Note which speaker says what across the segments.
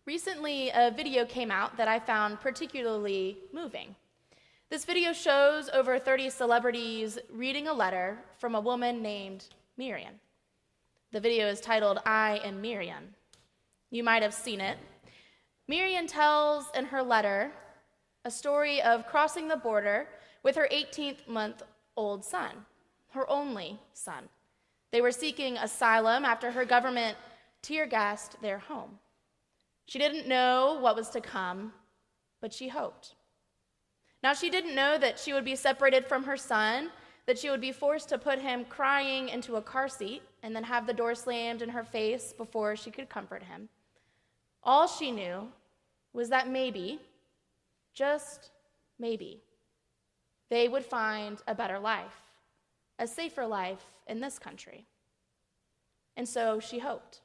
Speaker 1: Recently, a video came out that I found particularly moving. This video shows over 30 celebrities reading a letter from a woman named Miriam. The video is titled, "I Am Miriam." You might have seen it. Miriam tells in her letter a story of crossing the border with her 18-month-old son, her only son. They were seeking asylum after her government tear-gassed their home. She didn't know what was to come, but she hoped. Now, she didn't know that she would be separated from her son, that she would be forced to put him crying into a car seat and then have the door slammed in her face before she could comfort him. All she knew was that maybe, just maybe, they would find a better life, a safer life in this country. And so she hoped.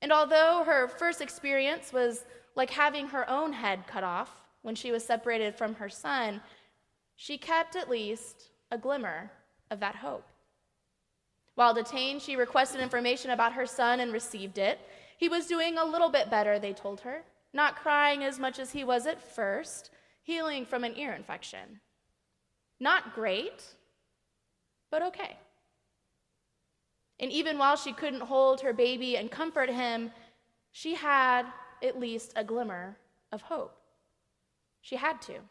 Speaker 1: And although her first experience was like having her own head cut off when she was separated from her son, she kept at least a glimmer of that hope. While detained, she requested information about her son and received it. He was doing a little bit better, they told her, not crying as much as he was at first, healing from an ear infection. Not great, but okay. And even while she couldn't hold her baby and comfort him, she had at least a glimmer of hope. She had to.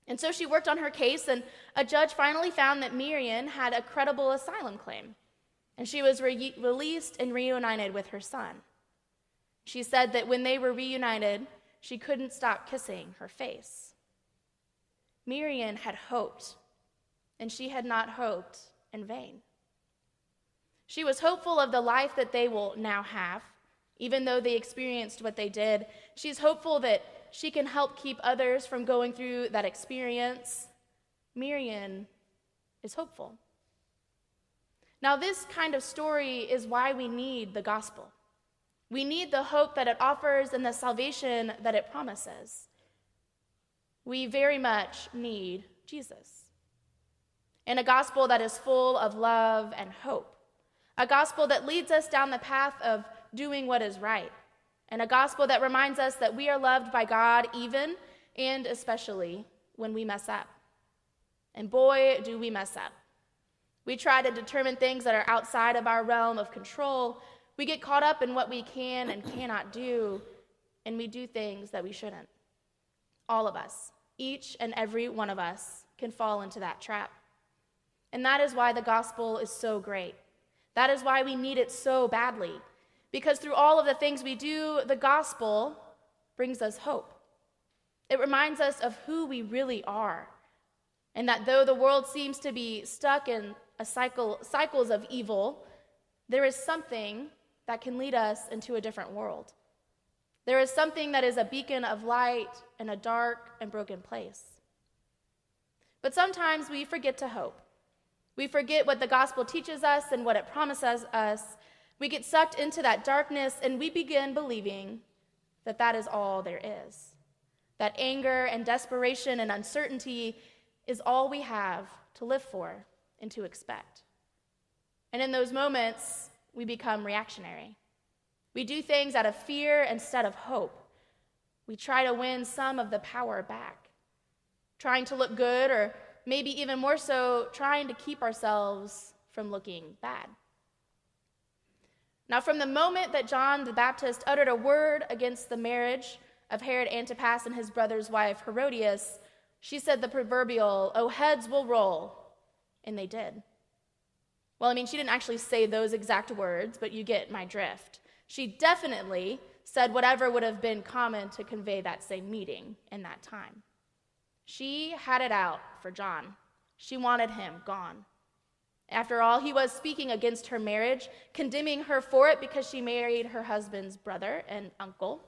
Speaker 1: And so she worked on her case, and a judge finally found that Miriam had a credible asylum claim, and she was released and reunited with her son. She said that when they were reunited, she couldn't stop kissing her face. Miriam had hoped, and she had not hoped in vain. She was hopeful of the life that they will now have, even though they experienced what they did. She's hopeful that she can help keep others from going through that experience. Miriam is hopeful. Now, this kind of story is why we need the gospel. We need the hope that it offers and the salvation that it promises. We very much need Jesus. And a gospel that is full of love and hope. A gospel that leads us down the path of doing what is right. And a gospel that reminds us that we are loved by God even and especially when we mess up. And boy, do we mess up. We try to determine things that are outside of our realm of control. We get caught up in what we can and cannot do, and we do things that we shouldn't. All of us, each and every one of us, can fall into that trap. And that is why the gospel is so great. That is why we need it so badly. Because through all of the things we do, the gospel brings us hope. It reminds us of who we really are. And that though the world seems to be stuck in cycles of evil, there is something that can lead us into a different world. There is something that is a beacon of light in a dark and broken place. But sometimes we forget to hope. We forget what the gospel teaches us and what it promises us. We get sucked into that darkness, and we begin believing that that is all there is. That anger and desperation and uncertainty is all we have to live for and to expect. And in those moments, we become reactionary. We do things out of fear instead of hope. We try to win some of the power back, trying to look good, or maybe even more so, trying to keep ourselves from looking bad. Now, from the moment that John the Baptist uttered a word against the marriage of Herod Antipas and his brother's wife, Herodias, she said the proverbial, "Oh, heads will roll," and they did. Well, she didn't actually say those exact words, but you get my drift. She definitely said whatever would have been common to convey that same meaning in that time. She had it out for John. She wanted him gone. After all, he was speaking against her marriage, condemning her for it because she married her husband's brother and uncle.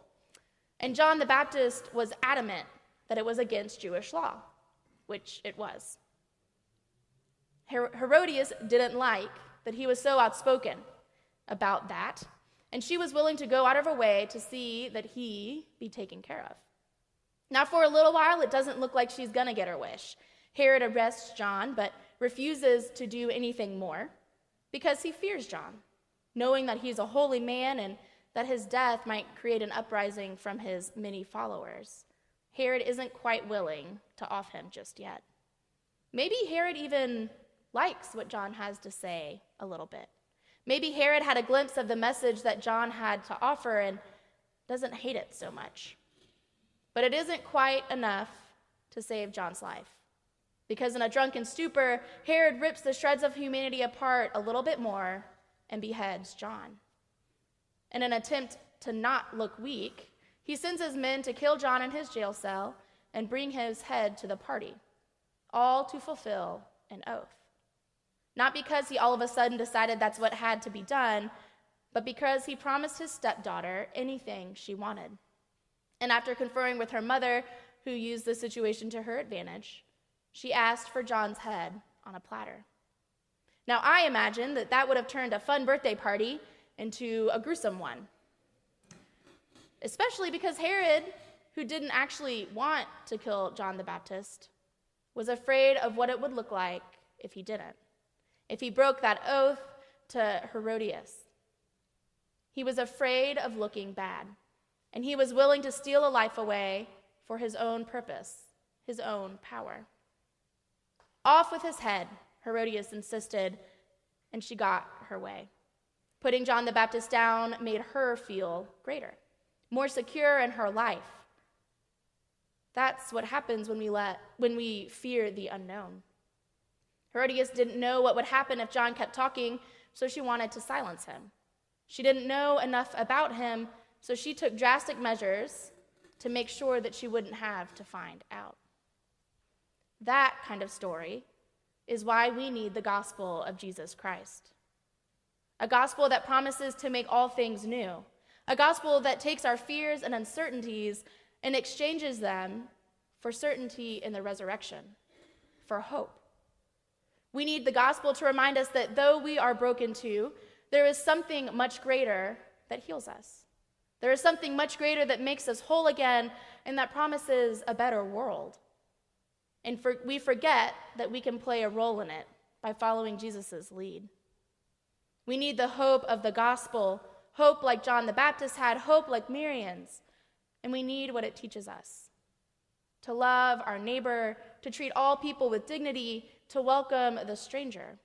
Speaker 1: And John the Baptist was adamant that it was against Jewish law, which it was. Herodias didn't like that he was so outspoken about that, and she was willing to go out of her way to see that he be taken care of. Now, for a little while, it doesn't look like she's going to get her wish. Herod arrests John, but refuses to do anything more because he fears John, knowing that he's a holy man and that his death might create an uprising from his many followers, Herod isn't quite willing to off him just yet. Maybe Herod even likes what John has to say a little bit. Maybe Herod had a glimpse of the message that John had to offer and doesn't hate it so much. But it isn't quite enough to save John's life, because in a drunken stupor, Herod rips the shreds of humanity apart a little bit more and beheads John. In an attempt to not look weak, he sends his men to kill John in his jail cell and bring his head to the party, all to fulfill an oath. Not because he all of a sudden decided that's what had to be done, but because he promised his stepdaughter anything she wanted. And after conferring with her mother, who used the situation to her advantage, she asked for John's head on a platter. Now, I imagine that would have turned a fun birthday party into a gruesome one, especially because Herod, who didn't actually want to kill John the Baptist, was afraid of what it would look like if he didn't, if he broke that oath to Herodias. He was afraid of looking bad, and he was willing to steal a life away for his own purpose, his own power. Off with his head, Herodias insisted, and she got her way. Putting John the Baptist down made her feel greater, more secure in her life. That's what happens when we fear the unknown. Herodias didn't know what would happen if John kept talking, so she wanted to silence him. She didn't know enough about him, so she took drastic measures to make sure that she wouldn't have to find out. That kind of story is why we need the gospel of Jesus Christ. A gospel that promises to make all things new. A gospel that takes our fears and uncertainties and exchanges them for certainty in the resurrection, for hope. We need the gospel to remind us that though we are broken too, there is something much greater that heals us. There is something much greater that makes us whole again and that promises a better world. And we forget that we can play a role in it by following Jesus' lead. We need the hope of the gospel, hope like John the Baptist had, hope like Miriam's, and we need what it teaches us. To love our neighbor, to treat all people with dignity, to welcome the stranger.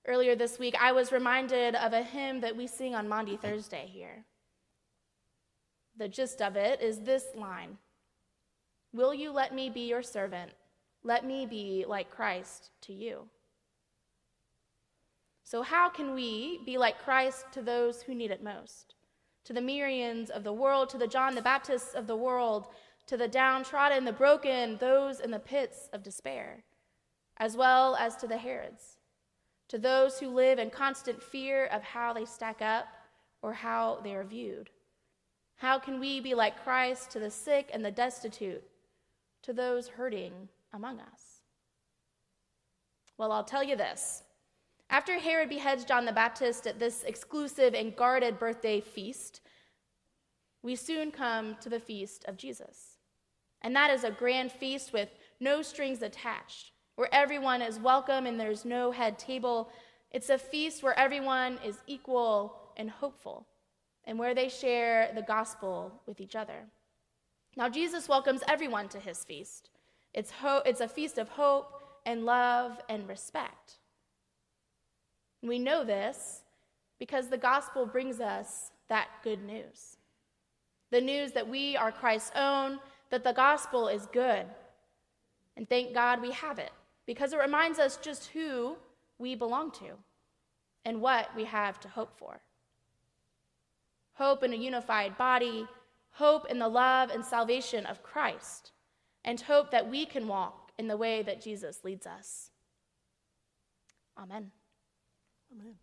Speaker 1: Earlier this week, I was reminded of a hymn that we sing on Maundy Thursday here. The gist of it is this line: "Will you let me be your servant? Let me be like Christ to you." So how can we be like Christ to those who need it most? To the Miriams of the world, to the John the Baptists of the world, to the downtrodden, the broken, those in the pits of despair, as well as to the Herods, to those who live in constant fear of how they stack up or how they are viewed. How can we be like Christ to the sick and the destitute, to those hurting among us? Well, I'll tell you this. After Herod beheads John the Baptist at this exclusive and guarded birthday feast, we soon come to the feast of Jesus. And that is a grand feast with no strings attached, where everyone is welcome and there's no head table. It's a feast where everyone is equal and hopeful, and where they share the gospel with each other. Now, Jesus welcomes everyone to his feast. It's a feast of hope and love and respect. We know this because the gospel brings us that good news. The news that we are Christ's own, that the gospel is good. And thank God we have it, because it reminds us just who we belong to and what we have to hope for. Hope in a unified body, hope in the love and salvation of Christ, and hope that we can walk in the way that Jesus leads us. Amen.
Speaker 2: Amen.